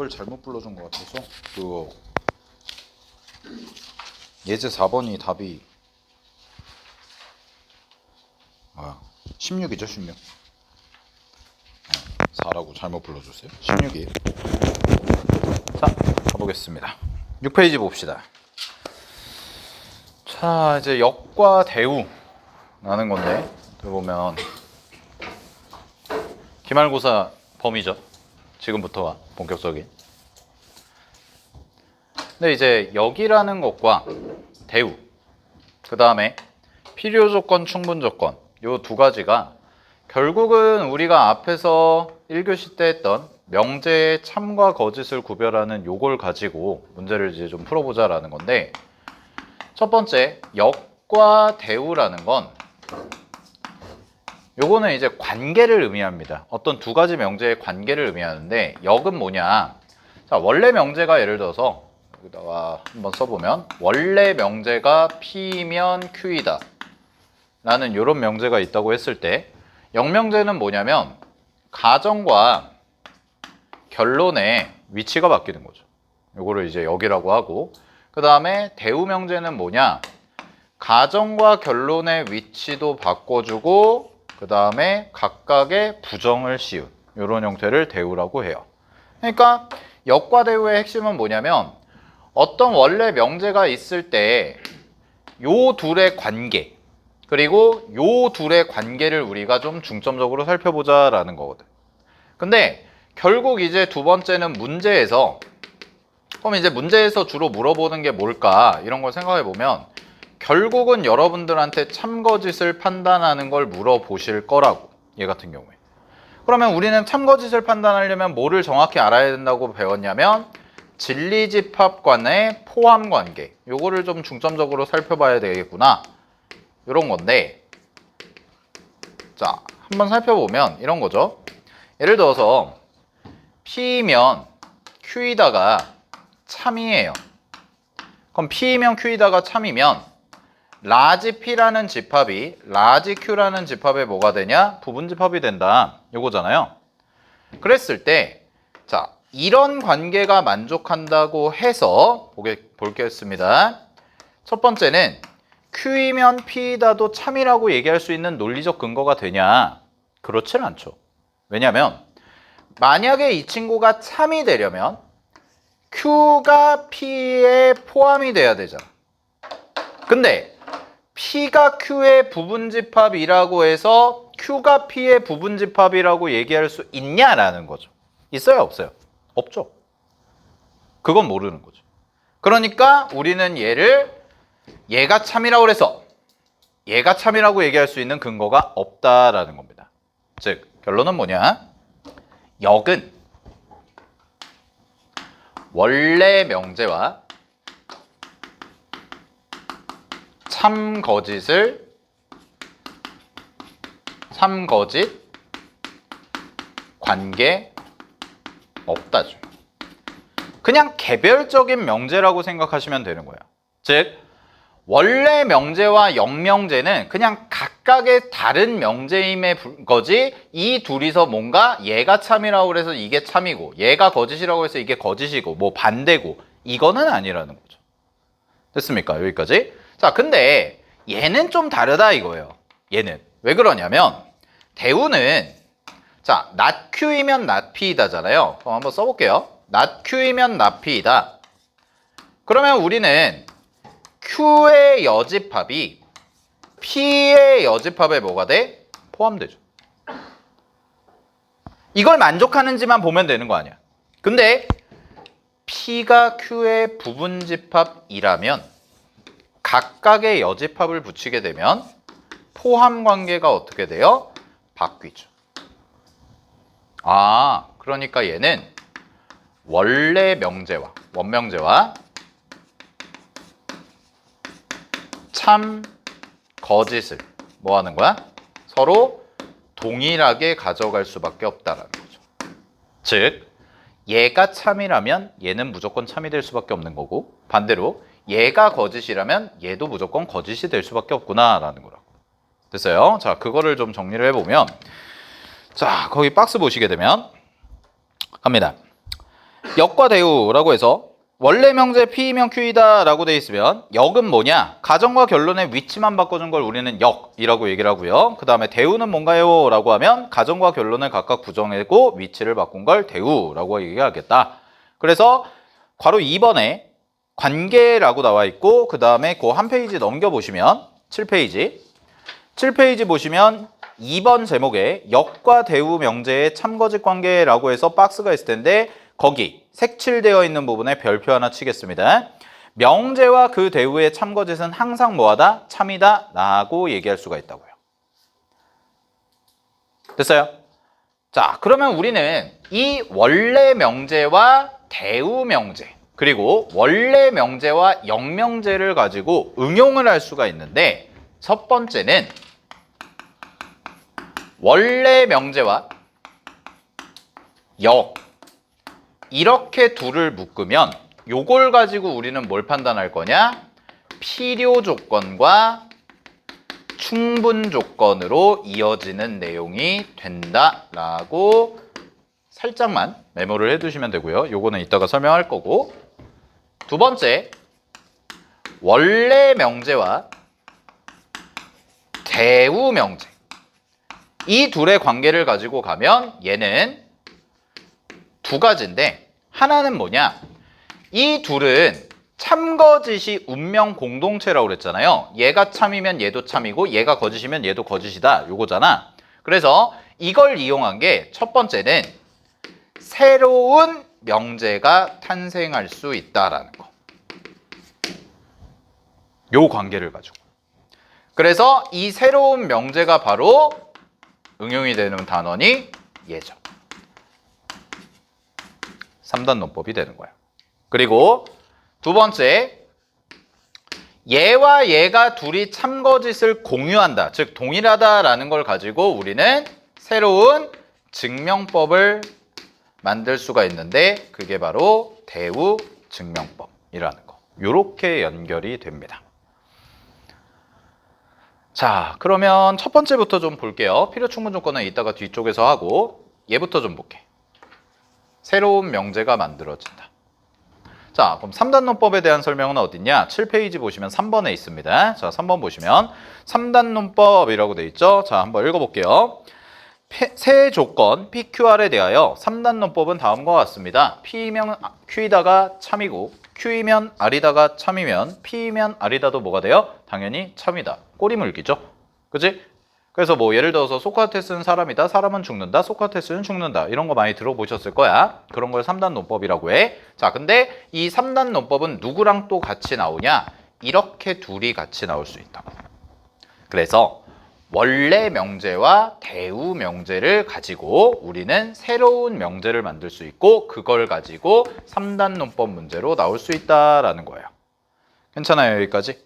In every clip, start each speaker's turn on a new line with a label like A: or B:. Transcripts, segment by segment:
A: 이거를 잘못 불러준 것 같아서 그거 예제 4번이 답이 16이죠 16. 4라고 잘못 불러줬어요. 16이에요. 자, 가보겠습니다. 6페이지 봅시다. 자, 이제 역과 대우라는 건데 보면 기말고사 범위죠. 지금부터가 본격적인. 근데 이제 역이라는 것과 대우, 그 다음에 필요조건, 충분조건 요 두 가지가 결국은 우리가 앞에서 1교시 때 했던 명제의 참과 거짓을 구별하는 요걸 가지고 문제를 이제 좀 풀어보자라는 건데, 첫 번째 역과 대우라는 건 요거는 이제 관계를 의미합니다. 어떤 두 가지 명제의 관계를 의미하는데, 역은 뭐냐? 자, 원래 명제가 예를 들어서 여기다가 한번 써보면 원래 명제가 P면 Q이다 라는 이런 명제가 있다고 했을 때, 역명제는 뭐냐면 가정과 결론의 위치가 바뀌는 거죠. 요거를 이제 역이라고 하고, 그 다음에 대우명제는 뭐냐? 가정과 결론의 위치도 바꿔주고 그 다음에 각각의 부정을 씌운 이런 형태를 대우라고 해요. 그러니까 역과 대우의 핵심은 뭐냐면 어떤 원래 명제가 있을 때 요 둘의 관계, 그리고 요 둘의 관계를 우리가 좀 중점적으로 살펴보자라는 거거든. 근데 결국 이제 두 번째는 문제에서, 그럼 이제 문제에서 주로 물어보는 게 뭘까 이런 걸 생각해 보면 결국은 여러분들한테 참거짓을 판단하는 걸 물어보실 거라고, 얘 같은 경우에. 그러면 우리는 참거짓을 판단하려면 뭐를 정확히 알아야 된다고 배웠냐면 진리집합 간의 포함관계, 요거를 좀 중점적으로 살펴봐야 되겠구나 이런 건데, 자 한번 살펴보면 이런 거죠. 예를 들어서 P면 Q이다가 참이에요. 그럼 P면 Q이다가 참이면 라지 P라는 집합이 라지 Q라는 집합에 뭐가 되냐? 부분집합이 된다. 요거잖아요. 그랬을 때, 자, 이런 관계가 만족한다고 해서 보겠습니다. 첫 번째는 Q이면 P이다도 참이라고 얘기할 수 있는 논리적 근거가 되냐? 그렇지는 않죠. 왜냐면 만약에 이 친구가 참이 되려면 Q가 P에 포함이 돼야 되잖아. 근데 P가 Q의 부분집합이라고 해서 Q가 P의 부분집합이라고 얘기할 수 있냐라는 거죠. 있어요, 없어요? 없죠. 그건 모르는 거죠. 그러니까 우리는 얘가 참이라고 그래서 얘가 참이라고 얘기할 수 있는 근거가 없다라는 겁니다. 즉 결론은 뭐냐? 역은 원래 명제와 참거짓 관계 없다죠. 그냥 개별적인 명제라고 생각하시면 되는 거예요. 즉 원래 명제와 역명제는 그냥 각각의 다른 명제임의 거지, 이 둘이서 뭔가 얘가 참이라고 그래서 이게 참이고 얘가 거짓이라고 해서 이게 거짓이고 뭐 반대고 이거는 아니라는 거죠. 됐습니까? 여기까지. 자, 근데 얘는 좀 다르다 이거예요. 얘는 왜 그러냐면 대우는, 자, not Q이면 not P이다잖아요. 그럼 한번 써볼게요. not Q이면 not P이다. 그러면 우리는 Q의 여집합이 P의 여집합에 뭐가 돼? 포함되죠. 이걸 만족하는지만 보면 되는 거 아니야. 근데 P가 Q의 부분집합이라면 각각의 여집합을 붙이게 되면 포함 관계가 어떻게 돼요? 바뀌죠. 아, 그러니까 얘는 원래 명제와 원명제와 참 거짓을 뭐 하는 거야? 서로 동일하게 가져갈 수밖에 없다라는 거죠. 즉 얘가 참이라면 얘는 무조건 참이 될 수밖에 없는 거고, 반대로 얘가 거짓이라면 얘도 무조건 거짓이 될 수밖에 없구나라는 거라고. 됐어요? 자, 그거를 좀 정리를 해보면, 자, 거기 박스 보시게 되면 갑니다. 역과 대우라고 해서 원래 명제 P이면 Q이다 라고 돼 있으면 역은 뭐냐? 가정과 결론의 위치만 바꿔준 걸 우리는 역이라고 얘기를 하고요. 그 다음에 대우는 뭔가요? 라고 하면 가정과 결론을 각각 부정하고 위치를 바꾼 걸 대우라고 얘기하겠다. 그래서 괄호 2번에 관계라고 나와 있고 그 다음에 그 한 페이지 넘겨보시면 7페이지 보시면 2번 제목에 역과 대우 명제의 참거짓 관계라고 해서 박스가 있을 텐데 거기 색칠되어 있는 부분에 별표 하나 치겠습니다. 명제와 그 대우의 참거짓은 항상 뭐하다? 참이다 라고 얘기할 수가 있다고요. 됐어요? 자, 그러면 우리는 이 원래 명제와 대우 명제 그리고 원래 명제와 역명제를 가지고 응용을 할 수가 있는데 첫 번째는 원래 명제와 역 이렇게 둘을 묶으면 요걸 가지고 우리는 뭘 판단할 거냐? 필요 조건과 충분 조건으로 이어지는 내용이 된다라고 살짝만 메모를 해두시면 되고요. 요거는 이따가 설명할 거고 두 번째, 원래 명제와 대우 명제 이 둘의 관계를 가지고 가면 얘는 두 가지인데 하나는 뭐냐? 이 둘은 참거짓이 운명 공동체라고 그랬잖아요. 얘가 참이면 얘도 참이고 얘가 거짓이면 얘도 거짓이다. 요거잖아. 그래서 이걸 이용한 게 첫 번째는 새로운 명제가 탄생할 수 있다라는 거. 요 관계를 가지고. 그래서 이 새로운 명제가 바로 응용이 되는 단원이 얘죠. 3단 논법이 되는 거야. 그리고 두 번째, 얘와 얘가 둘이 참거짓을 공유한다. 즉 동일하다라는 걸 가지고 우리는 새로운 증명법을 만들 수가 있는데 그게 바로 대우 증명법이라는 거. 요렇게 연결이 됩니다. 자, 그러면 첫 번째부터 좀 볼게요. 필요 충분 조건은 이따가 뒤쪽에서 하고 얘부터 좀 볼게. 새로운 명제가 만들어진다. 자, 그럼 3단 논법에 대한 설명은 어딨냐? 7페이지 보시면 3번에 있습니다. 자, 3번 보시면 3단 논법이라고 돼 있죠? 자, 한번 읽어볼게요. 세 조건 PQR에 대하여 3단 논법은 다음과 같습니다. P이면 Q이다가 참이고 Q이면 R이다가 참이면 P이면 R이다도 뭐가 돼요? 당연히 참이다. 꼬리 물기죠. 그치? 그래서 뭐 예를 들어서 소크라테스는 사람이다. 사람은 죽는다. 소크라테스는 죽는다. 이런 거 많이 들어보셨을 거야. 그런 걸 3단 논법이라고 해. 자, 근데 이 3단 논법은 누구랑 또 같이 나오냐? 이렇게 둘이 같이 나올 수 있다고. 그래서 원래 명제와 대우 명제를 가지고 우리는 새로운 명제를 만들 수 있고 그걸 가지고 3단 논법 문제로 나올 수 있다라는 거예요. 괜찮아요, 여기까지?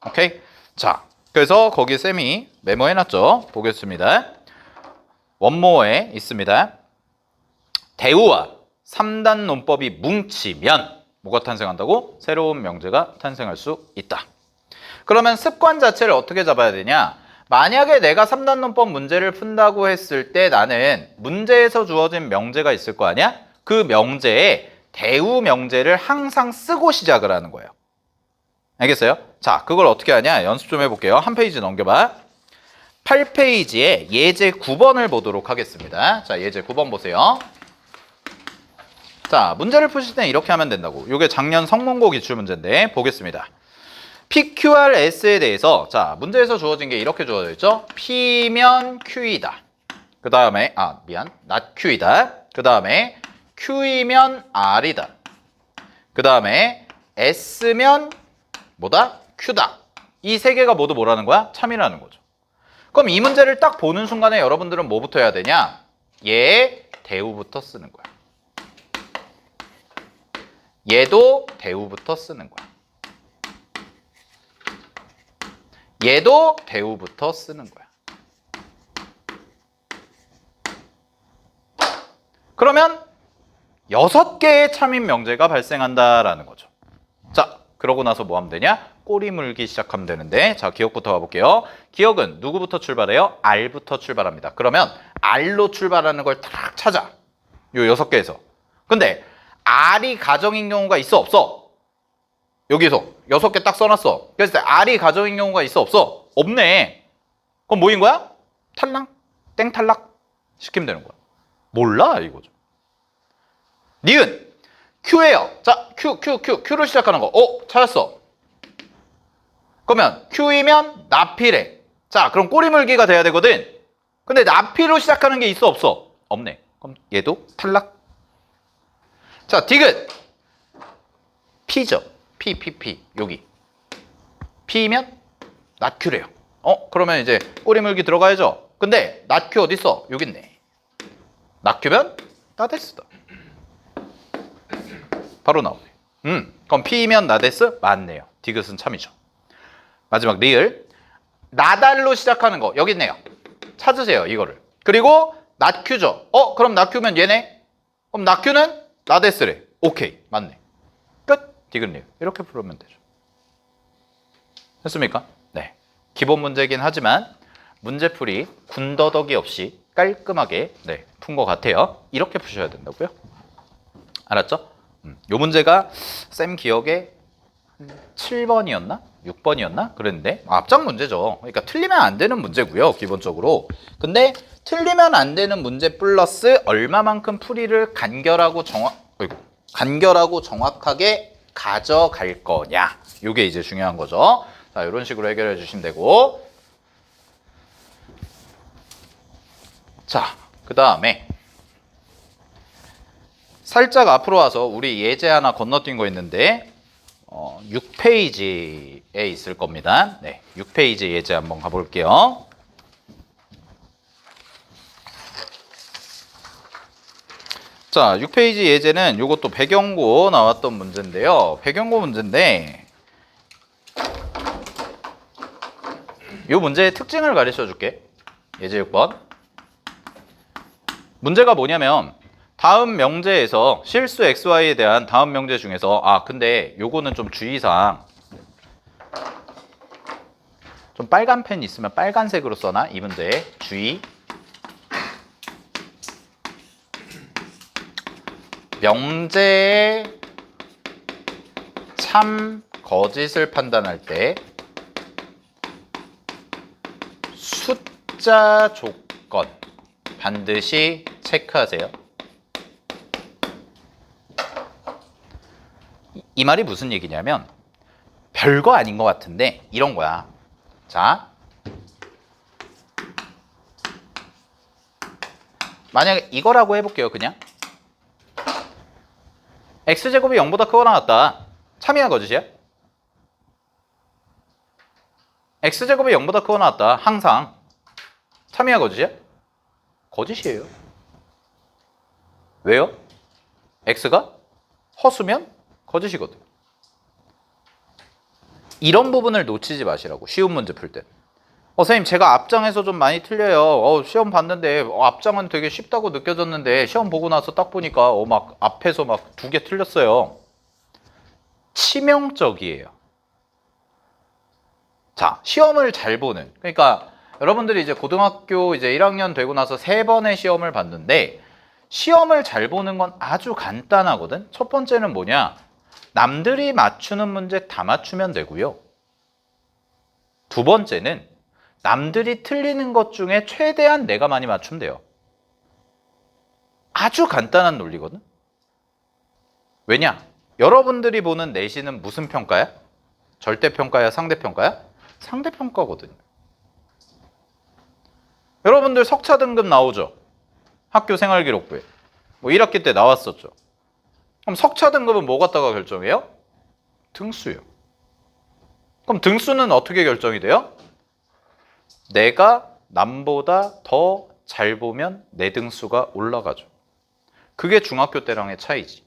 A: 오케이? 자, 그래서 거기 쌤이 메모해놨죠? 보겠습니다. 원모에 있습니다. 대우와 3단 논법이 뭉치면 뭐가 탄생한다고? 새로운 명제가 탄생할 수 있다. 그러면 습관 자체를 어떻게 잡아야 되냐? 만약에 내가 3단 논법 문제를 푼다고 했을 때 나는 문제에서 주어진 명제가 있을 거 아니야? 그 명제에 대우 명제를 항상 쓰고 시작을 하는 거예요. 알겠어요? 자, 그걸 어떻게 하냐? 연습 좀 해볼게요. 한 페이지 넘겨봐. 8페이지에 예제 9번을 보도록 하겠습니다. 자, 예제 9번 보세요. 자, 문제를 푸실 땐 이렇게 하면 된다고. 이게 작년 성문고 기출문제인데 보겠습니다. PQRS에 대해서 자, 문제에서 주어진 게 이렇게 주어져 있죠? P면 Q이다. 그 다음에 not Q이다. 그 다음에 Q이면 R이다. 그 다음에 S면 뭐다? Q다. 이 세 개가 모두 뭐라는 거야? 참이라는 거죠. 그럼 이 문제를 딱 보는 순간에 여러분들은 뭐부터 해야 되냐? 얘 대우부터 쓰는 거야. 얘도 대우부터 쓰는 거야. 얘도 대우부터 쓰는 거야. 그러면 6개의 참인 명제가 발생한다라는 거죠. 자, 그러고 나서 뭐 하면 되냐? 꼬리 물기 시작하면 되는데, 자, 기억부터 가볼게요. 기억은 누구부터 출발해요? R부터 출발합니다. 그러면 R로 출발하는 걸 딱 찾아. 요 6개에서. 근데 R이 가정인 경우가 있어 없어? 여기서 6개 딱 써놨어. 그래서 R이 가정인 경우가 있어 없어? 없네. 그럼 뭐인 거야? 탈락? 땡 탈락? 시키면 되는 거야. 몰라 이거죠. 니은 Q예요. 자, Q로 시작하는 거. 찾았어. 그러면 Q이면 나필해. 자, 그럼 꼬리물기가 돼야 되거든. 근데 나필로 시작하는 게 있어 없어? 없네. 그럼 얘도 탈락. 자, 디귿 P죠. P 여기 P면 낫큐래요. 그러면 이제 꼬리물기 들어가야죠. 근데 낫큐 어디 있어? 여기 있네. 낫큐면 나데스다. 바로 나오네. 그럼 P면 나데스 맞네요. 디귿은 참이죠. 마지막 리을 나달로 시작하는 거 여기 있네요. 찾으세요 이거를. 그리고 낫큐죠. 그럼 낫큐면 얘네. 그럼 낫큐는 나데스래. 오케이 맞네. 끝. 디귿 리을 이렇게 풀으면 되죠. 됐습니까? 네. 기본 문제긴 하지만 문제풀이 군더더기 없이 깔끔하게 푼 것 같아요. 이렇게 푸셔야 된다고요. 알았죠? 요 문제가 쌤 기억에 7번이었나? 6번이었나? 그랬는데 앞장 문제죠. 그러니까 틀리면 안 되는 문제고요. 기본적으로. 근데 틀리면 안 되는 문제 플러스 얼마만큼 풀이를 간결하고 정확하게 가져갈 거냐. 요게 이제 중요한 거죠. 자, 이런 식으로 해결해 주시면 되고. 자, 그 다음에 살짝 앞으로 와서 우리 예제 하나 건너뛴 거 있는데 6페이지에 있을 겁니다. 네, 6페이지 예제 한번 가볼게요. 자, 6페이지 예제는 요것도 배경고 나왔던 문제인데요. 배경고 문제인데 요 문제의 특징을 가르쳐 줄게. 예제 6번. 문제가 뭐냐면 다음 명제에서 실수 XY에 대한 다음 명제 중에서 근데 요거는 좀 주의사항. 좀 빨간 펜 있으면 빨간색으로 써놔. 이 문제에 주의. 명제의 참 거짓을 판단할 때 숫자 조건 반드시 체크하세요. 이 말이 무슨 얘기냐면 별거 아닌 것 같은데 이런 거야. 자, 만약에 이거라고 해볼게요. 그냥 x제곱이 0보다 크거나 같다. 참이야 거짓이야? x제곱이 0보다 크거나 같다. 항상 참이야 거짓이야? 거짓이에요. 왜요? x가 허수면 거짓이거든. 이런 부분을 놓치지 마시라고. 쉬운 문제 풀 때. 선생님 제가 앞장에서 좀 많이 틀려요. 시험 봤는데 앞장은 되게 쉽다고 느껴졌는데 시험 보고 나서 딱 보니까 막 앞에서 막 2개 틀렸어요. 치명적이에요. 자, 시험을 잘 보는. 그러니까 여러분들이 이제 고등학교 이제 1학년 되고 나서 3번의 시험을 봤는데 시험을 잘 보는 건 아주 간단하거든. 첫 번째는 뭐냐? 남들이 맞추는 문제 다 맞추면 되고요. 두 번째는 남들이 틀리는 것 중에 최대한 내가 많이 맞추면 돼요. 아주 간단한 논리거든. 왜냐? 여러분들이 보는 내신은 무슨 평가야? 절대평가야? 상대평가야? 상대평가거든요. 여러분들 석차 등급 나오죠? 학교 생활기록부에. 뭐 1학기 때 나왔었죠. 그럼 석차 등급은 뭐 갖다가 결정해요? 등수요. 그럼 등수는 어떻게 결정이 돼요? 내가 남보다 더 잘 보면 내 등수가 올라가죠. 그게 중학교 때랑의 차이지.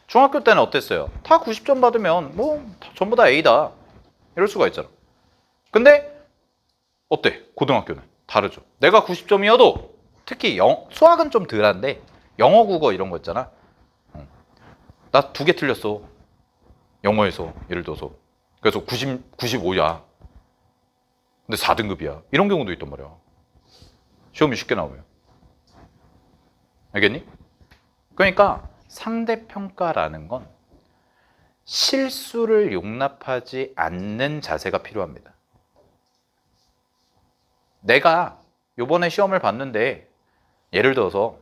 A: 중학교 때는 어땠어요? 다 90점 받으면 뭐 전부 다 A다. 이럴 수가 있잖아. 근데 어때? 고등학교는 다르죠. 내가 90점이어도 특히 수학은 좀 덜한데 영어, 국어 이런 거 있잖아. 나 2개 틀렸어. 영어에서 예를 들어서. 그래서 95야. 근데 4등급이야. 이런 경우도 있단 말이야. 시험이 쉽게 나오면. 알겠니? 그러니까 상대평가라는 건 실수를 용납하지 않는 자세가 필요합니다. 내가 요번에 시험을 봤는데 예를 들어서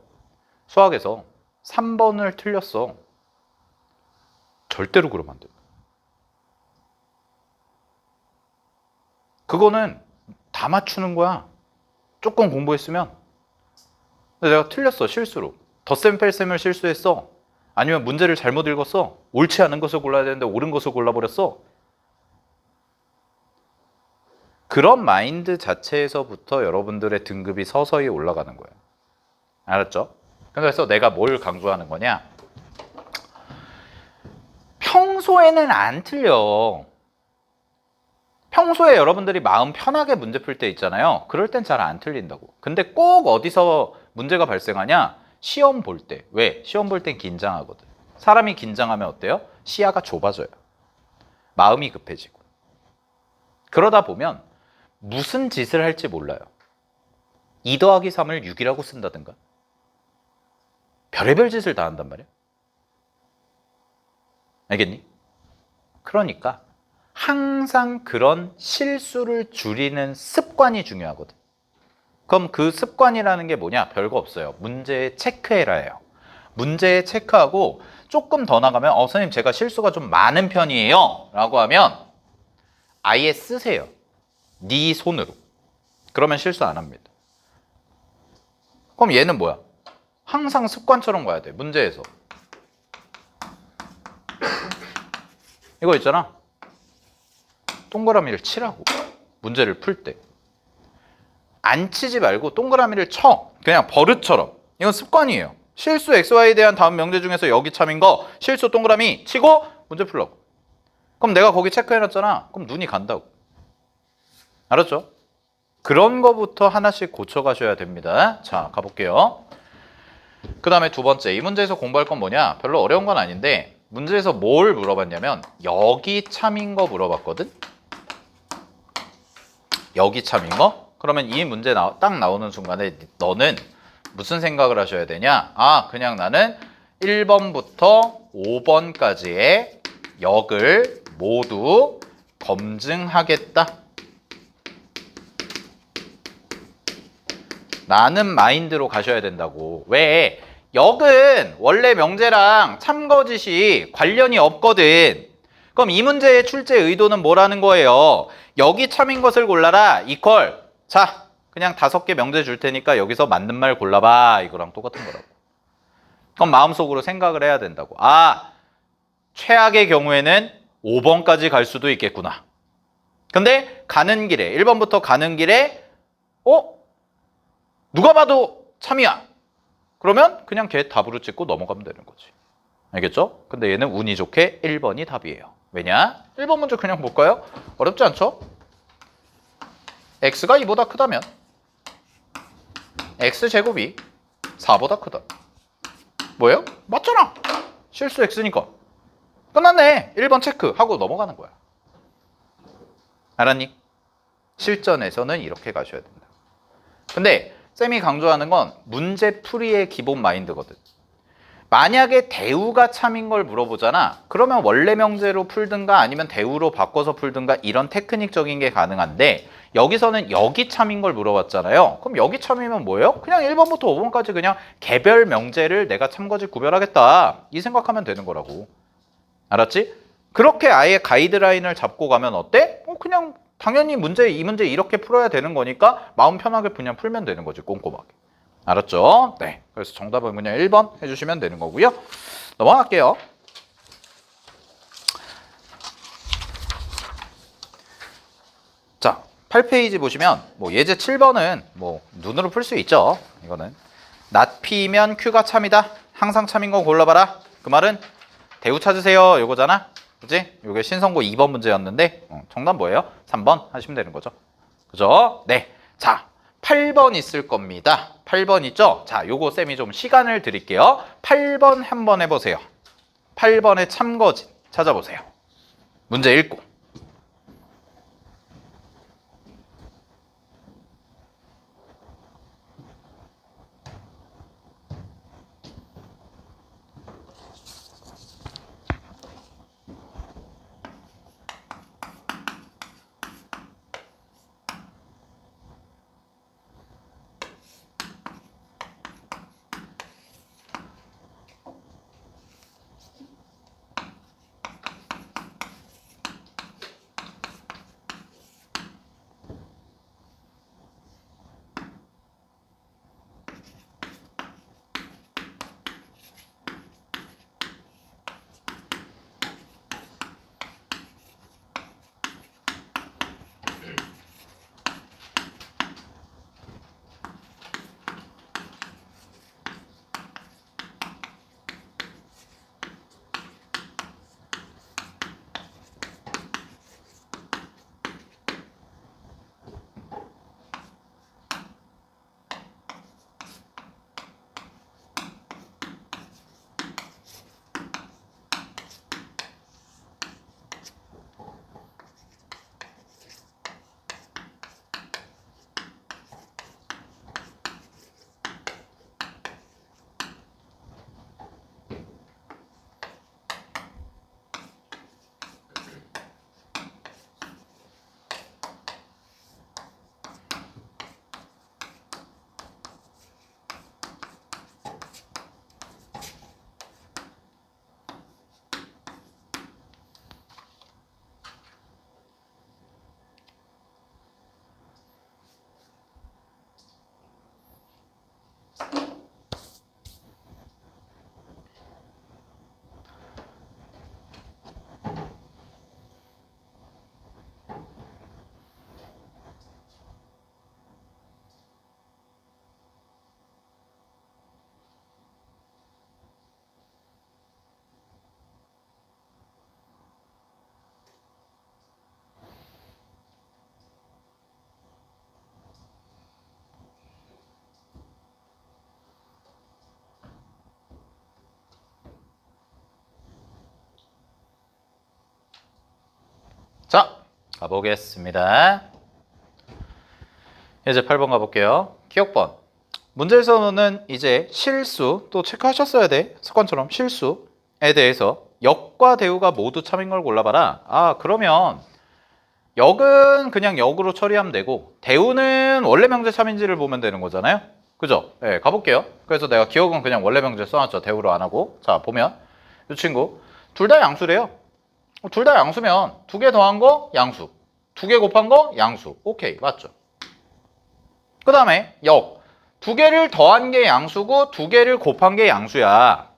A: 수학에서 3번을 틀렸어. 절대로 그러면 안 돼. 그거는 다 맞추는 거야. 조금 공부했으면. 근데 내가 틀렸어, 실수로. 덧셈 뺄셈을 실수했어. 아니면 문제를 잘못 읽었어. 옳지 않은 것을 골라야 되는데 옳은 것을 골라버렸어. 그런 마인드 자체에서부터 여러분들의 등급이 서서히 올라가는 거예요. 알았죠? 그래서 내가 뭘 강조하는 거냐? 평소에는 안 틀려. 평소에 여러분들이 마음 편하게 문제 풀 때 있잖아요. 그럴 땐 잘 안 틀린다고. 근데 꼭 어디서 문제가 발생하냐? 시험 볼 때. 왜? 시험 볼 땐 긴장하거든. 사람이 긴장하면 어때요? 시야가 좁아져요. 마음이 급해지고. 그러다 보면 무슨 짓을 할지 몰라요. 2 더하기 3을 6이라고 쓴다든가. 별의별 짓을 다 한단 말이야. 알겠니? 그러니까 항상 그런 실수를 줄이는 습관이 중요하거든. 그럼 그 습관이라는 게 뭐냐? 별거 없어요. 문제에 체크해라예요. 문제에 체크하고 조금 더 나가면 선생님 제가 실수가 좀 많은 편이에요 라고 하면 아예 쓰세요. 네 손으로. 그러면 실수 안 합니다. 그럼 얘는 뭐야? 항상 습관처럼 가야 돼. 문제에서. 이거 있잖아. 동그라미를 치라고. 문제를 풀 때. 안 치지 말고 동그라미를 쳐. 그냥 버릇처럼. 이건 습관이에요. 실수 XY에 대한 다음 명제 중에서 여기 참인 거 실수 동그라미 치고 문제 풀라고. 그럼 내가 거기 체크해놨잖아. 그럼 눈이 간다고. 알았죠? 그런 거부터 하나씩 고쳐가셔야 됩니다. 자, 가볼게요. 그 다음에 두 번째. 이 문제에서 공부할 건 뭐냐? 별로 어려운 건 아닌데 문제에서 뭘 물어봤냐면 여기 참인 거 물어봤거든? 여기 참인 거? 그러면 이 문제 딱 나오는 순간에 너는 무슨 생각을 하셔야 되냐? 그냥 나는 1번부터 5번까지의 역을 모두 검증하겠다. 라는 마인드로 가셔야 된다고. 왜? 역은 원래 명제랑 참거짓이 관련이 없거든. 그럼 이 문제의 출제 의도는 뭐라는 거예요? 여기 참인 것을 골라라. 이퀄. 자, 그냥 5개 명제 줄 테니까 여기서 맞는 말 골라봐. 이거랑 똑같은 거라고. 그럼 마음속으로 생각을 해야 된다고. 최악의 경우에는 5번까지 갈 수도 있겠구나. 근데 가는 길에 1번부터 가는 길에 누가 봐도 참이야. 그러면 그냥 걔 답으로 찍고 넘어가면 되는 거지. 알겠죠? 근데 얘는 운이 좋게 1번이 답이에요. 왜냐? 1번 문제 그냥 볼까요? 어렵지 않죠? x가 2보다 크다면 x제곱이 4보다 크다. 뭐예요? 맞잖아. 실수 x니까. 끝났네. 1번 체크하고 넘어가는 거야. 알았니? 실전에서는 이렇게 가셔야 된다. 근데 쌤이 강조하는 건 문제 풀이의 기본 마인드거든. 만약에 대우가 참인 걸 물어보잖아. 그러면 원래 명제로 풀든가 아니면 대우로 바꿔서 풀든가 이런 테크닉적인 게 가능한데 여기서는 여기 참인 걸 물어봤잖아요. 그럼 여기 참이면 뭐예요? 그냥 1번부터 5번까지 그냥 개별 명제를 내가 참거짓 구별하겠다. 이 생각하면 되는 거라고. 알았지? 그렇게 아예 가이드라인을 잡고 가면 어때? 그냥 당연히 이 문제 이렇게 풀어야 되는 거니까 마음 편하게 그냥 풀면 되는 거지, 꼼꼼하게. 알았죠? 네. 그래서 정답은 그냥 1번 해주시면 되는 거고요. 넘어갈게요. 자, 8페이지 보시면 예제 7번은 눈으로 풀 수 있죠. 이거는 낫피면 Q가 참이다. 항상 참인 거 골라봐라. 그 말은 대우 찾으세요. 요거잖아. 그치? 요게 신성고 2번 문제였는데 정답 뭐예요? 3번 하시면 되는 거죠. 그죠? 네. 자, 8번 있을 겁니다. 8번 있죠? 자, 요거 쌤이 좀 시간을 드릴게요. 8번 한번 해보세요. 8번의 참거짓 찾아보세요. 문제 읽고. 가보겠습니다. 이제 8번 가볼게요. 기억번. 문제에서는 이제 실수, 또 체크하셨어야 돼. 습관처럼 실수에 대해서 역과 대우가 모두 참인 걸 골라봐라. 아, 그러면 역은 그냥 역으로 처리하면 되고 대우는 원래 명제 참인지를 보면 되는 거잖아요. 그죠? 네, 가볼게요. 그래서 내가 기억은 그냥 원래 명제 써놨죠. 대우로 안 하고. 자, 보면 이 친구 둘 다 양수래요. 둘 다 양수면 두 개 더한 거 양수, 두 개 곱한 거 양수. 오케이, 맞죠? 그 다음에 역. 두 개를 더한 게 양수고 두 개를 곱한 게 양수야.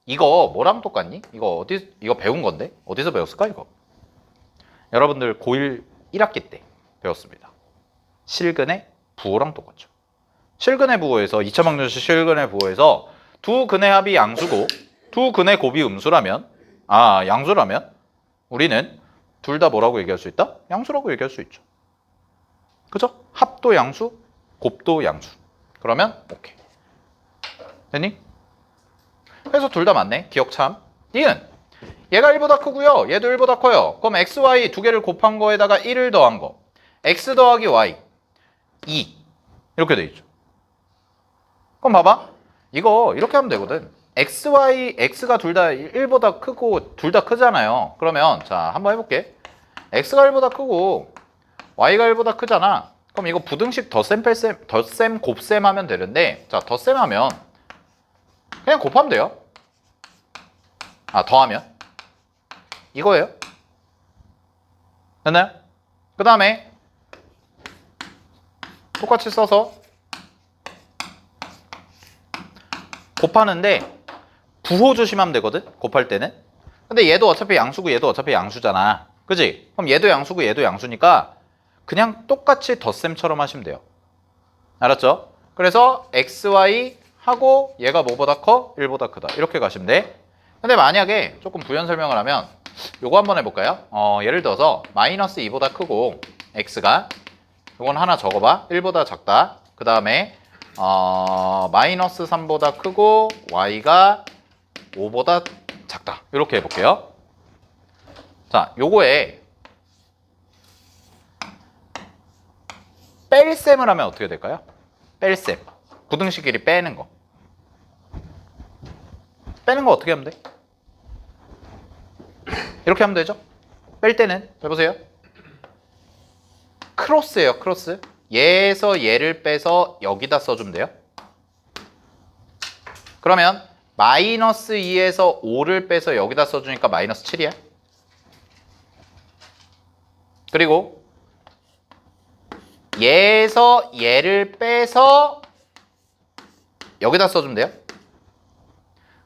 A: 이거 뭐랑 똑같니? 이거 배운 건데? 어디서 배웠을까 이거? 여러분들 고1 1학기 때 배웠습니다. 실근의 부호랑 똑같죠. 실근의 부호에서 2차방정식 실근의 부호에서 두 근의 합이 양수고 두 근의 곱이 음수라면 양수라면 우리는 둘 다 뭐라고 얘기할 수 있다? 양수라고 얘기할 수 있죠. 그죠? 합도 양수, 곱도 양수. 그러면 오케이. 됐니? 그래서 둘 다 맞네. 기억 참. 니은 얘가 1보다 크고요. 얘도 1보다 커요. 그럼 x, y 두 개를 곱한 거에다가 1을 더한 거. x 더하기 y 2 이렇게 돼 있죠. 그럼 봐봐. 이거 이렇게 하면 되거든. x, y, x가 둘 다 1보다 크고 둘 다 크잖아요. 그러면 자 한번 해볼게. x가 1보다 크고 y가 1보다 크잖아. 그럼 이거 부등식 덧셈, 뺄셈, 덧셈, 곱셈 하면 되는데 자 덧셈 하면 그냥 곱하면 돼요. 더하면 이거예요. 됐나요? 그 다음에 똑같이 써서 곱하는데 부호 조심하면 되거든. 곱할 때는. 근데 얘도 어차피 양수고 얘도 어차피 양수잖아. 그지? 그럼 얘도 양수고 얘도 양수니까 그냥 똑같이 덧셈처럼 하시면 돼요. 알았죠? 그래서 xy 하고 얘가 뭐보다 커? 1보다 크다. 이렇게 가시면 돼. 근데 만약에 조금 부연 설명을 하면 요거 한번 해볼까요? 예를 들어서 마이너스 2보다 크고 x가 요건 하나 적어봐. 1보다 작다. 그 다음에 마이너스 3보다 크고 y가 5보다 작다. 이렇게 해볼게요. 자, 요거에 뺄셈을 하면 어떻게 될까요? 뺄셈. 부등식끼리 빼는 거. 빼는 거 어떻게 하면 돼? 이렇게 하면 되죠? 뺄 때는 해보세요. 크로스예요, 크로스. 얘에서 얘를 빼서 여기다 써주면 돼요. 그러면 마이너스 2에서 5를 빼서 여기다 써주니까 마이너스 7이야. 그리고 얘에서 얘를 빼서 여기다 써주면 돼요.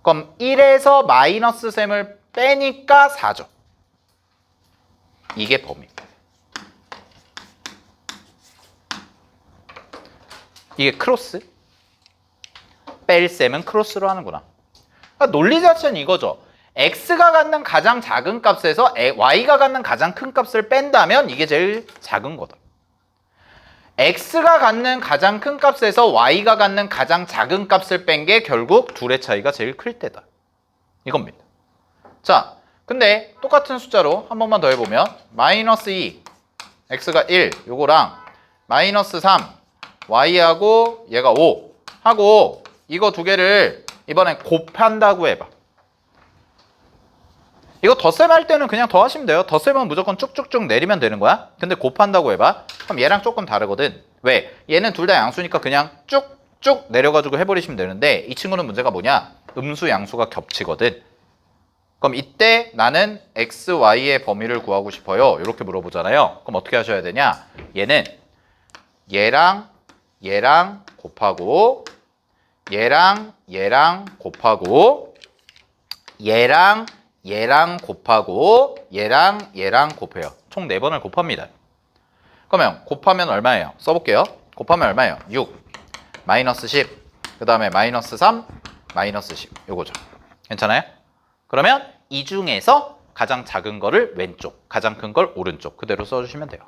A: 그럼 1에서 마이너스 셈을 빼니까 4죠. 이게 범위입니다. 이게 크로스. 뺄셈은 크로스로 하는구나. 그러니까 논리 자체는 이거죠. x가 갖는 가장 작은 값에서 y가 갖는 가장 큰 값을 뺀다면 이게 제일 작은 거다. x가 갖는 가장 큰 값에서 y가 갖는 가장 작은 값을 뺀 게 결국 둘의 차이가 제일 클 때다. 이겁니다. 자, 근데 똑같은 숫자로 한 번만 더 해보면 마이너스 2, x가 1 요거랑 마이너스 3, y하고 얘가 5 하고 이거 두 개를 이번엔 곱한다고 해봐. 이거 덧셈 할 때는 그냥 더하시면 돼요. 덧셈은 무조건 쭉쭉쭉 내리면 되는 거야. 근데 곱한다고 해봐. 그럼 얘랑 조금 다르거든. 왜? 얘는 둘 다 양수니까 그냥 쭉쭉 내려가지고 해버리시면 되는데 이 친구는 문제가 뭐냐? 음수 양수가 겹치거든. 그럼 이때 나는 x, y의 범위를 구하고 싶어요. 이렇게 물어보잖아요. 그럼 어떻게 하셔야 되냐? 얘는 얘랑 곱하고 얘랑 곱하고 얘랑 곱하고 얘랑 곱해요. 총 4번을 곱합니다. 그러면 곱하면 얼마예요? 써볼게요. 곱하면 얼마예요? 6, 마이너스 10, 그 다음에 마이너스 3, 마이너스 10 요거죠. 괜찮아요? 그러면 이 중에서 가장 작은 거를 왼쪽, 가장 큰 걸 오른쪽 그대로 써주시면 돼요.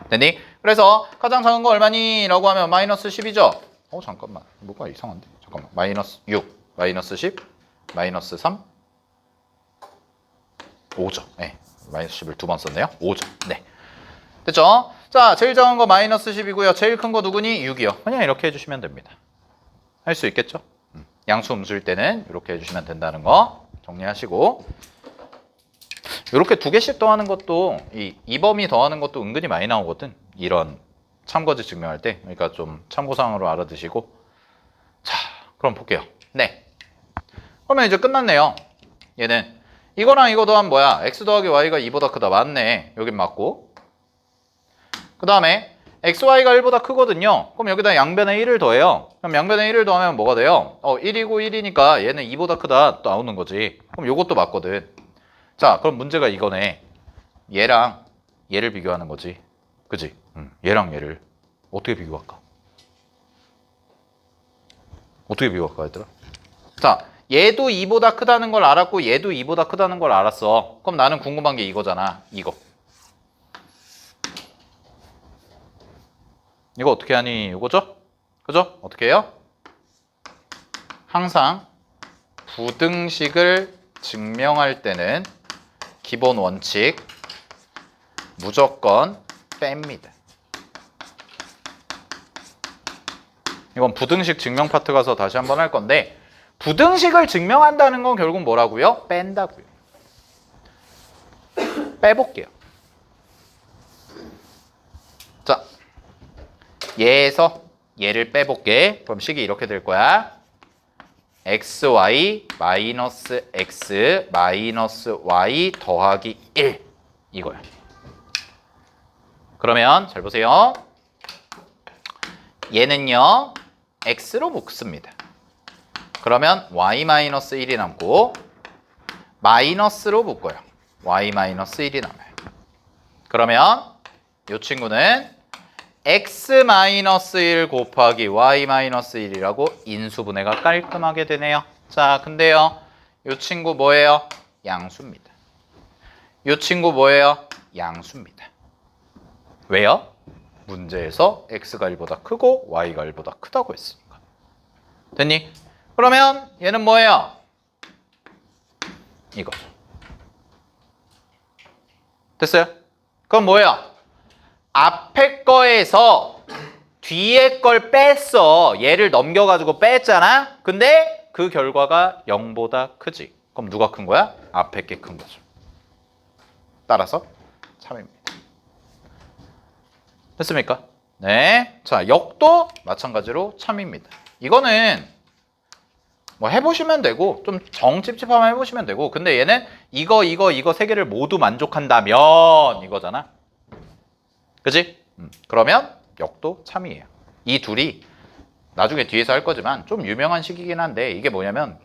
A: 됐니? 그래서 가장 작은 거 얼마니? 라고 하면 마이너스 10이죠? 잠깐만 뭐가 이상한데? 잠깐만 마이너스 6, 마이너스 10, 마이너스 3, 5죠. 네, 마이너스 10을 두 번 썼네요. 5죠. 네. 됐죠? 자, 제일 작은 거 마이너스 10이고요. 제일 큰 거 누구니? 6이요. 그냥 이렇게 해주시면 됩니다. 할 수 있겠죠? 양수 음수일 때는 이렇게 해주시면 된다는 거 정리하시고, 이렇게 두 개씩 더하는 것도 이 범위 더하는 것도 은근히 많이 나오거든. 이런 참거지 증명할 때. 그러니까 좀 참고사항으로 알아두시고. 자, 그럼 볼게요. 네. 그러면 이제 끝났네요. 얘는 이거랑 이거 더하면 뭐야? x 더하기 y가 2보다 크다. 맞네. 여긴 맞고. 그 다음에 xy가 1보다 크거든요. 그럼 여기다 양변에 1을 더해요. 그럼 양변에 1을 더하면 뭐가 돼요? 1이고 1이니까 얘는 2보다 크다 또 나오는 거지. 그럼 요것도 맞거든. 자, 그럼 문제가 이거네. 얘랑 얘를 비교하는 거지. 그지? 얘랑 얘를 어떻게 비교할까? 어떻게 비교할까, 얘들아? 자, 얘도 2보다 크다는 걸 알았고 얘도 2보다 크다는 걸 알았어. 그럼 나는 궁금한 게 이거잖아. 이거 어떻게 하니? 이거죠? 그죠? 어떻게 해요? 항상 부등식을 증명할 때는 기본 원칙 무조건 뺍니다. 이건 부등식 증명 파트 가서 다시 한번 할 건데, 부등식을 증명한다는 건 결국 뭐라고요? 뺀다고요. 빼볼게요. 자, 얘에서 얘를 빼볼게. 그럼 식이 이렇게 될 거야. xy 마이너스 x 마이너스 y 더하기 1 이거야. 그러면 잘 보세요. 얘는요 x로 묶습니다. 그러면 y 마이너스 1이 남고 마이너스로 묶어요. y 마이너스 1이 남아요. 그러면 이 친구는 x 마이너스 1 곱하기 y 마이너스 1이라고 인수분해가 깔끔하게 되네요. 자, 근데요 이 친구 뭐예요? 양수입니다. 이 친구 뭐예요? 양수입니다. 왜요? 문제에서 x가 1보다 크고 y가 1보다 크다고 했으니까. 됐니? 그러면 얘는 뭐예요? 이거죠. 됐어요? 그럼 뭐예요? 앞에 거에서 뒤에 걸 뺐어. 얘를 넘겨가지고 뺐잖아? 근데 그 결과가 0보다 크지. 그럼 누가 큰 거야? 앞에 게 큰 거죠. 따라서 참입니다. 됐습니까? 네. 자, 역도 마찬가지로 참입니다. 이거는 뭐 해보시면 되고 좀 정찝찝하면 해보시면 되고, 근데 얘는 이거 세 개를 모두 만족한다면 이거잖아. 그지? 그러면 역도 참이에요. 이 둘이 나중에 뒤에서 할 거지만 좀 유명한 식이긴 한데, 이게 뭐냐면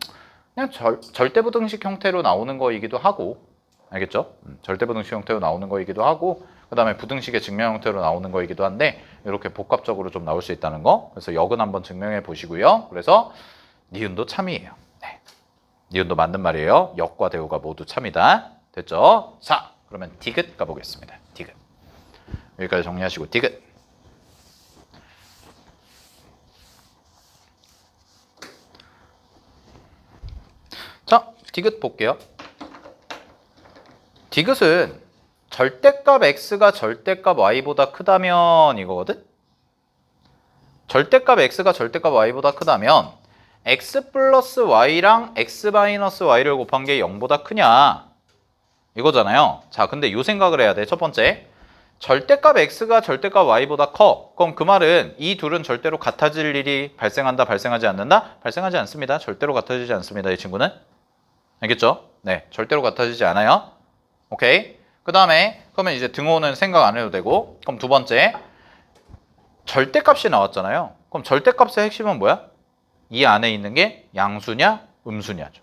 A: 그냥 절대부등식 형태로 나오는 거이기도 하고, 알겠죠? 절대부등식 형태로 나오는 거이기도 하고, 그 다음에 부등식의 증명 형태로 나오는 거이기도 한데, 이렇게 복합적으로 좀 나올 수 있다는 거. 그래서 역은 한번 증명해 보시고요. 그래서 니은도 참이에요. 네. 니은도 맞는 말이에요. 역과 대우가 모두 참이다. 됐죠? 자, 그러면 디귿 가보겠습니다. 디귿. 여기까지 정리하시고 디귿. 자, 디귿 볼게요. 디귿은 절대값 x가 절대값 y보다 크다면 이거거든? 절대값 x가 절대값 y보다 크다면 x 플러스 y랑 x 마이너스 y를 곱한 게 0보다 크냐 이거잖아요. 자, 근데 요 생각을 해야 돼. 첫 번째, 절대값 x가 절대값 y보다 커. 그럼 그 말은 이 둘은 절대로 같아질 일이 발생한다, 발생하지 않는다? 발생하지 않습니다. 절대로 같아지지 않습니다. 이 친구는. 알겠죠? 네, 절대로 같아지지 않아요. 오케이. 그 다음에 그러면 이제 등호는 생각 안 해도 되고, 그럼 두 번째, 절대값이 나왔잖아요. 그럼 절대값의 핵심은 뭐야? 이 안에 있는 게 양수냐 음수냐죠.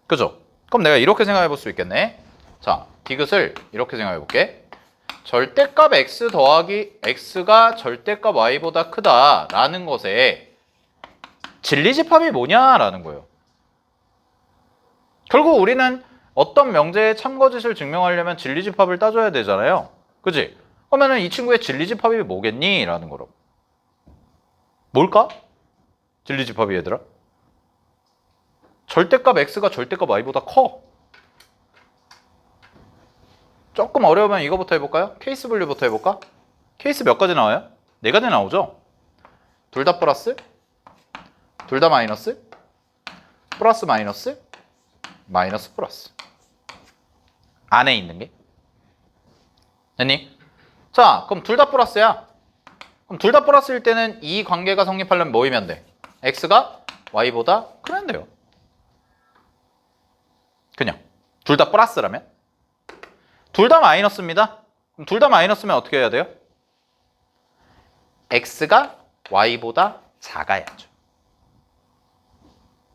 A: 그죠? 그럼 내가 이렇게 생각해 볼 수 있겠네. 자, 디귿을 이렇게 생각해 볼게. 절대값 x 더하기 x가 절대값 y보다 크다라는 것에 진리집합이 뭐냐라는 거예요. 결국 우리는 어떤 명제의 참거짓을 증명하려면 진리집합을 따져야 되잖아요. 그지? 그러면 이 친구의 진리집합이 뭐겠니? 라는 거라고. 뭘까? 진리집합이 얘들아? 절대값 x가 절대값 y보다 커. 조금 어려우면 이거부터 해볼까요? 케이스 분류부터 해볼까? 케이스 몇 가지 나와요? 4가지 나오죠? 둘 다 플러스? 둘 다 마이너스? 플러스 마이너스? 마이너스 플러스. 안에 있는 게. 됐니? 자, 그럼 둘 다 플러스야. 그럼 둘 다 플러스일 때는 이 관계가 성립하려면 뭐이면 돼? x가 y보다 크면 돼요. 그냥. 둘 다 플러스라면? 둘 다 마이너스입니다. 그럼 둘 다 마이너스면 어떻게 해야 돼요? x가 y보다 작아야죠.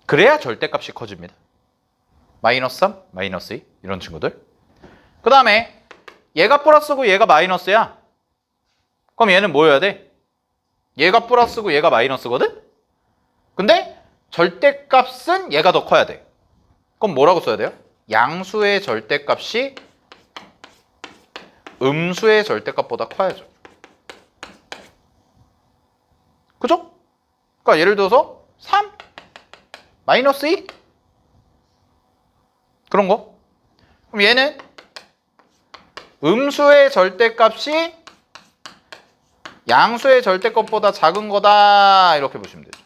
A: 그래야 절대값이 커집니다. 마이너스 3, 마이너스 2 이런 친구들. 그 다음에 얘가 플러스고 얘가 마이너스야. 그럼 얘는 뭐 해야 돼? 얘가 플러스고 얘가 마이너스거든? 근데 절대값은 얘가 더 커야 돼. 그럼 뭐라고 써야 돼요? 양수의 절대값이 음수의 절대값보다 커야죠. 그죠? 그러니까 예를 들어서 3, 마이너스 2 그런 거. 그럼 얘는 음수의 절대값이 양수의 절대값보다 작은 거다 이렇게 보시면 되죠.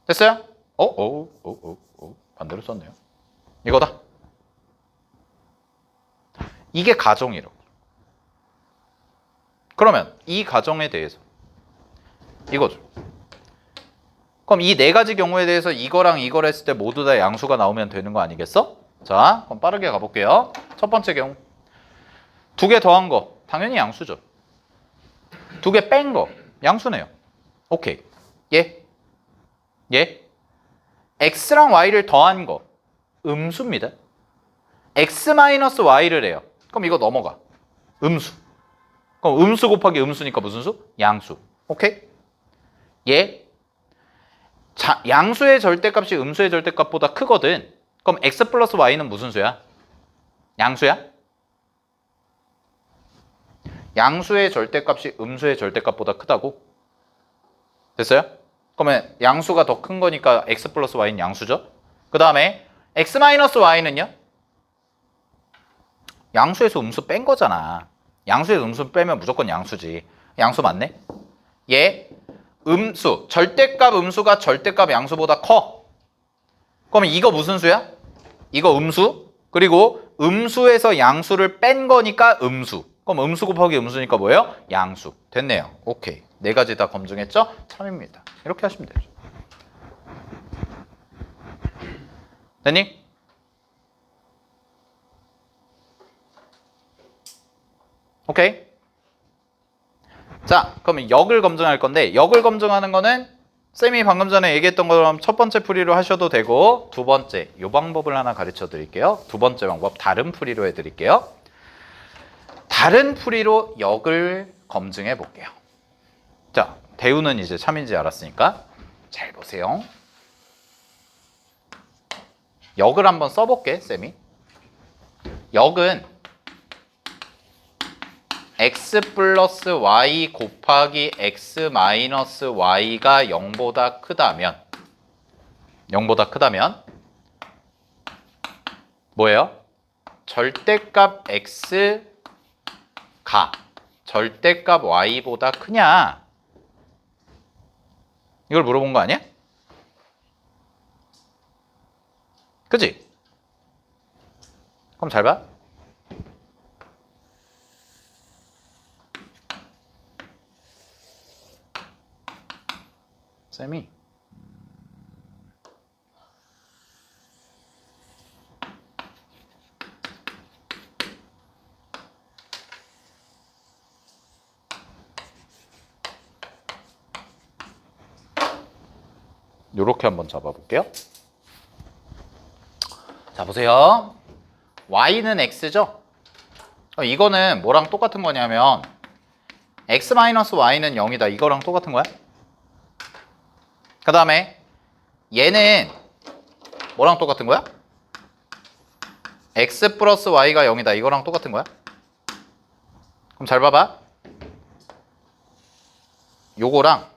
A: 됐어요? 반대로 썼네요. 이거다. 이게 가정이라고. 그러면 이 가정에 대해서 이거죠. 그럼 이 4가지 경우에 대해서 이거랑 이걸 했을 때 모두 다 양수가 나오면 되는 거 아니겠어? 자, 그럼 빠르게 가볼게요. 첫 번째 경우 2개 더한 거 당연히 양수죠. 2개 뺀 거 양수네요. 오케이. 예. x랑 y를 더한 거 음수입니다. x-y를 해요. 그럼 이거 넘어가. 음수. 그럼 음수 곱하기 음수니까 무슨 수? 양수. 오케이? 예. 자, 양수의 절대값이 음수의 절대값보다 크거든. 그럼 x 플러스 y는 무슨 수야? 양수야? 양수의 절대값이 음수의 절대값보다 크다고? 됐어요? 그러면 양수가 더 큰 거니까 x 플러스 y는 양수죠? 그 다음에 x 마이너스 y는요? 양수에서 음수 뺀 거잖아. 양수에서 음수 빼면 무조건 양수지. 양수 맞네? 얘 음수, 절대값 음수가 절대값 양수보다 커. 그러면 이거 무슨 수야? 이거 음수. 그리고 음수에서 양수를 뺀 거니까 음수. 그럼 음수 곱하기 음수니까 뭐예요? 양수. 됐네요. 오케이. 4가지 다 검증했죠? 참입니다. 이렇게 하시면 되죠. 됐니? 오케이. 자, 그러면 역을 검증할 건데 역을 검증하는 거는 쌤이 방금 전에 얘기했던 것처럼 첫 번째 풀이로 하셔도 되고 두 번째 이 방법을 하나 가르쳐 드릴게요. 두 번째 방법 다른 풀이로 해드릴게요. 다른 풀이로 역을 검증해 볼게요. 자, 대우는 이제 참인지 알았으니까 잘 보세요. 역을 한번 써볼게, 쌤이. 역은 x 플러스 y 곱하기 x 마이너스 y가 0보다 크다면 뭐예요? 절대값 x가 절대값 y보다 크냐? 이걸 물어본 거 아니야? 그치? 그럼 잘 봐. 쌤이 요렇게 한번 잡아볼게요. 자, 보세요. y는 x죠? 이거는 뭐랑 똑같은 거냐면 x-y는 0이다. 이거랑 똑같은 거야. 그 다음에 얘는 뭐랑 똑같은 거야? x 플러스 y가 0이다. 이거랑 똑같은 거야. 그럼 잘 봐봐. 요거랑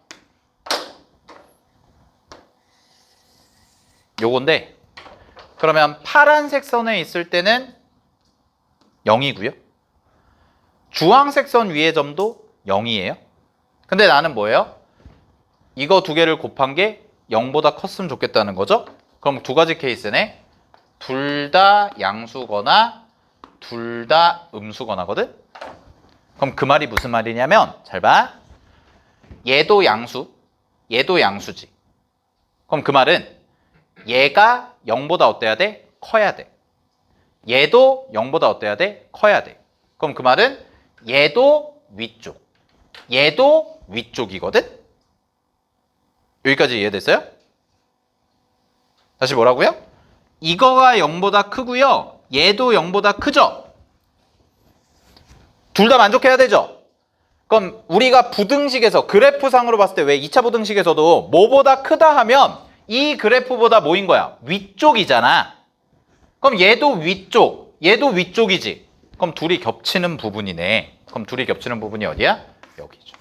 A: 요건데 그러면 파란색 선에 있을 때는 0이고요. 주황색 선 위의 점도 0이에요. 근데 나는 뭐예요? 이거 두 개를 곱한 게 0보다 컸으면 좋겠다는 거죠? 그럼 두 가지 케이스네. 둘 다 양수거나 둘 다 음수거나거든? 그럼 그 말이 무슨 말이냐면 잘 봐. 얘도 양수, 얘도 양수지. 그럼 그 말은 얘가 0보다 어때야 돼? 커야 돼. 얘도 0보다 어때야 돼? 커야 돼. 그럼 그 말은 얘도 위쪽, 얘도 위쪽이거든? 여기까지 이해됐어요? 다시 뭐라고요? 이거가 0보다 크고요. 얘도 0보다 크죠? 둘 다 만족해야 되죠? 그럼 우리가 부등식에서 그래프상으로 봤을 때 왜 2차 부등식에서도 뭐보다 크다 하면 이 그래프보다 뭐인 거야? 위쪽이잖아. 그럼 얘도 위쪽, 얘도 위쪽이지. 그럼 둘이 겹치는 부분이네. 그럼 둘이 겹치는 부분이 어디야? 여기죠.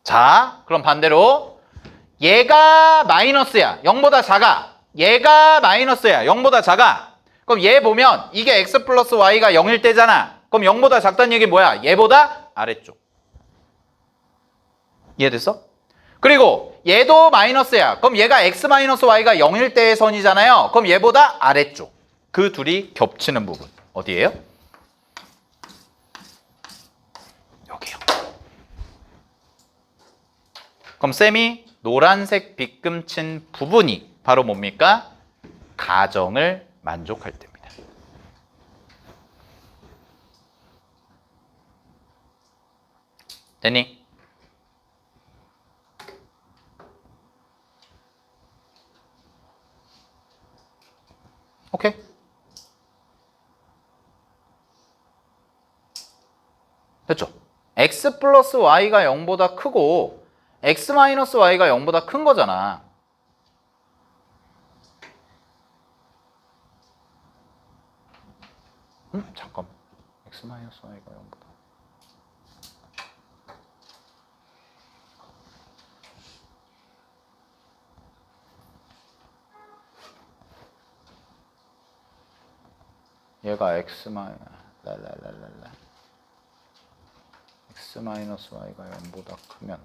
A: 자, 그럼 반대로 얘가 마이너스야. 0보다 작아. 얘가 마이너스야. 0보다 작아. 그럼 얘 보면 이게 x 플러스 y가 0일 때잖아. 그럼 0보다 작다는 얘기 뭐야? 얘보다 아래쪽. 이해됐어? 그리고 얘도 마이너스야. 그럼 얘가 x 마이너스 y가 0일 때의 선이잖아요. 그럼 얘보다 아래쪽. 그 둘이 겹치는 부분. 어디예요? 여기요. 그럼 쌤이 노란색 빗금 친 부분이 바로 뭡니까? 가정을 만족할 때입니다. 됐니? 오케이. 됐죠? x 플러스 y가 0보다 크고 x 마이너스 y가 0보다 큰 거잖아. 잠깐만. x 마이너스 y가 0보다. 얘가 x 마이너스 y가 0보다 크면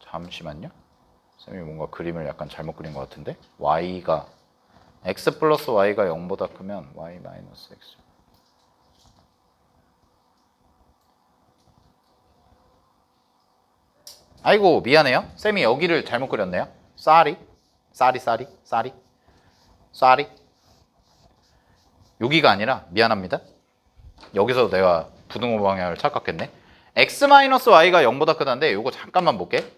A: 잠시만요. 쌤이 뭔가 그림을 약간 잘못 그린 것 같은데 y가 x 플러스 y가 0보다 크면 y 마이너스 x. 아이고 미안해요. 쌤이 여기를 잘못 그렸네요. 쌀이 여기가 아니라 미안합니다. 여기서 내가 부등호 방향을 착각했네. x-y가 0보다 크다는데 이거 잠깐만 볼게.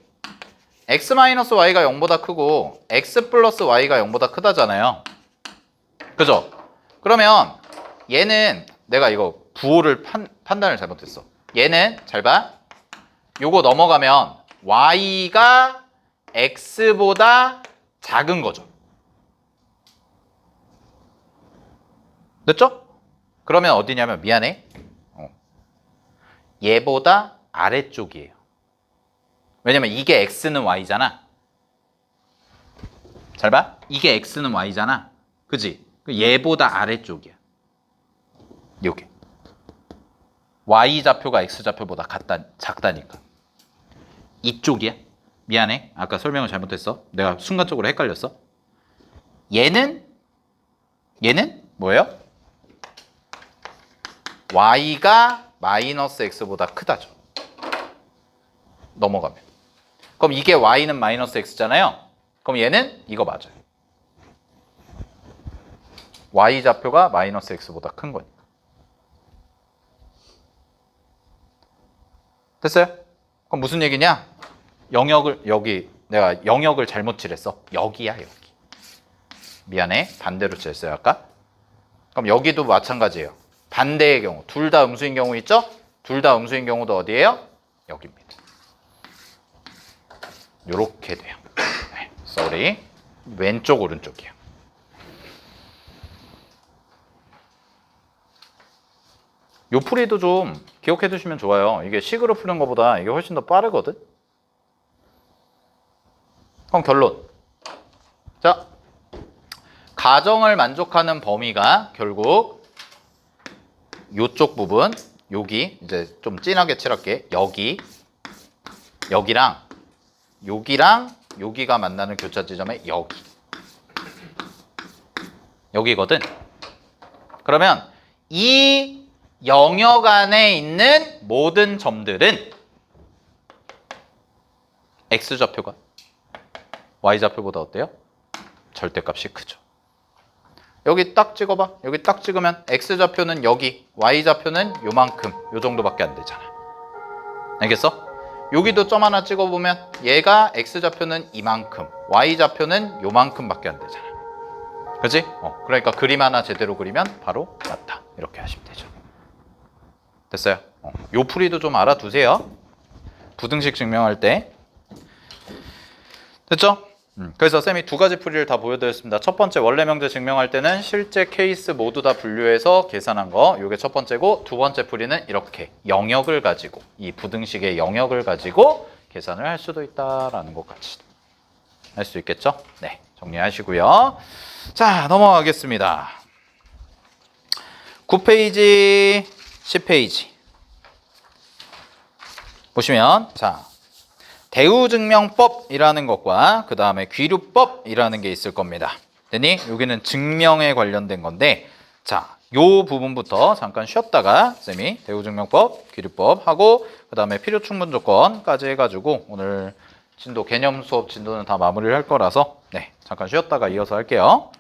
A: x-y가 0보다 크고 x 플러스 y가 0보다 크다잖아요. 그죠? 그러면 얘는 내가 이거 부호를 판단을 잘못했어. 얘는 잘 봐. 요거 넘어가면 y가 x보다 작은 거죠. 됐죠? 그러면 어디냐면 미안해. 얘보다 아래쪽이에요. 왜냐면 이게 x는 y잖아. 잘 봐. 이게 x는 y잖아. 그지? 얘보다 아래쪽이야. 요게. y좌표가 x좌표보다 작다니까. 이쪽이야. 미안해. 아까 설명을 잘못했어. 내가 순간적으로 헷갈렸어. 얘는 뭐예요? y가 마이너스 x보다 크다죠. 넘어가면. 그럼 이게 y는 마이너스 x잖아요. 그럼 얘는 이거 맞아요. y좌표가 마이너스 x보다 큰 거니까. 됐어요? 그럼 무슨 얘기냐? 여기 내가 영역을 잘못 칠했어. 여기야 여기. 미안해. 반대로 칠했어요 아까. 그럼 여기도 마찬가지예요. 반대의 경우. 둘 다 음수인 경우 있죠? 둘 다 음수인 경우도 어디예요? 여기입니다. 요렇게 돼요. 네, sorry. 왼쪽 오른쪽이에요. 요 풀이도 좀 기억해 두시면 좋아요. 이게 식으로 푸는 것보다 이게 훨씬 더 빠르거든. 그럼 결론. 자, 가정을 만족하는 범위가 결국 요쪽 부분, 여기 이제 좀 진하게 칠할게. 여기랑 여기가 만나는 교차 지점의 여기거든. 그러면 이 영역 안에 있는 모든 점들은 x좌표가 y좌표보다 어때요? 절대값이 크죠. 여기 딱 찍어봐. 여기 딱 찍으면 x좌표는 여기, y좌표는 요만큼, 요 정도밖에 안 되잖아. 알겠어? 여기도 점 하나 찍어보면 얘가 x좌표는 이만큼, y좌표는 요만큼밖에 안 되잖아. 그치? 그러니까 그림 하나 제대로 그리면 바로 맞다. 이렇게 하시면 되죠. 됐어요? 요 풀이도 좀 알아두세요. 부등식 증명할 때. 됐죠? 그래서 쌤이 두 가지 풀이를 다 보여드렸습니다. 첫 번째 원래 명제 증명할 때는 실제 케이스 모두 다 분류해서 계산한 거, 이게 첫 번째고, 두 번째 풀이는 이렇게 영역을 가지고, 이 부등식의 영역을 가지고 계산을 할 수도 있다라는 것까지 할 수 있겠죠? 네, 정리하시고요. 자, 넘어가겠습니다. 9페이지, 10페이지 보시면, 자, 대우증명법이라는 것과 그 다음에 귀류법이라는 게 있을 겁니다. 됐니? 여기는 증명에 관련된 건데, 자, 요 부분부터 잠깐 쉬었다가 쌤이 대우증명법, 귀류법 하고 그 다음에 필요충분조건까지 해가지고 오늘 진도 개념 수업 진도는 다 마무리를 할 거라서 네, 잠깐 쉬었다가 이어서 할게요.